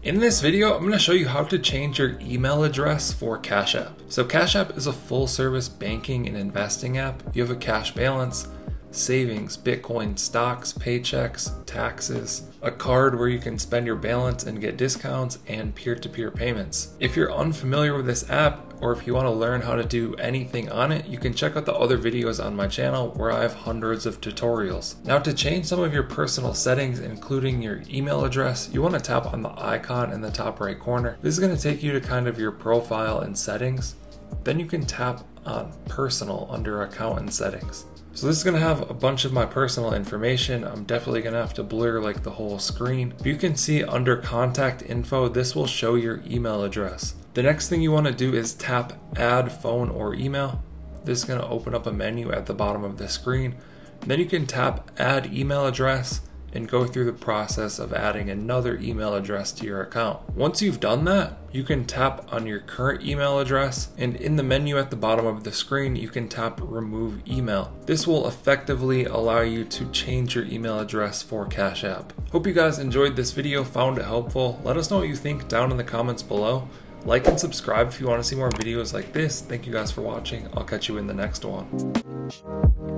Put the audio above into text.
In this video, I'm going to show you how to change your email address for Cash App. So Cash App is a full service banking and investing app. You have a cash balance, savings, Bitcoin, stocks, paychecks, taxes, a card where you can spend your balance and get discounts, and peer-to-peer payments. If you're unfamiliar with this app, or if you want to learn how to do anything on it, you can check out the other videos on my channel where I have hundreds of tutorials. Now, to change some of your personal settings, including your email address, you want to tap on the icon in the top right corner. This is going to take you to kind of your profile and settings. Then you can tap on personal under account and settings. So this is going to have a bunch of my personal information. I'm definitely going to have to blur like the whole screen. You can see under contact info, this will show your email address. The next thing you want to do is tap add phone or email. This is going to open up a menu at the bottom of the screen. Then you can tap add email address and go through the process of adding another email address to your account. Once you've done that, you can tap on your current email address, and in the menu at the bottom of the screen, you can tap remove email. This will effectively allow you to change your email address for Cash App. Hope you guys enjoyed this video, found it helpful. Let us know what you think down in the comments below. Like and subscribe if you want to see more videos like this. Thank you guys for watching. I'll catch you in the next one.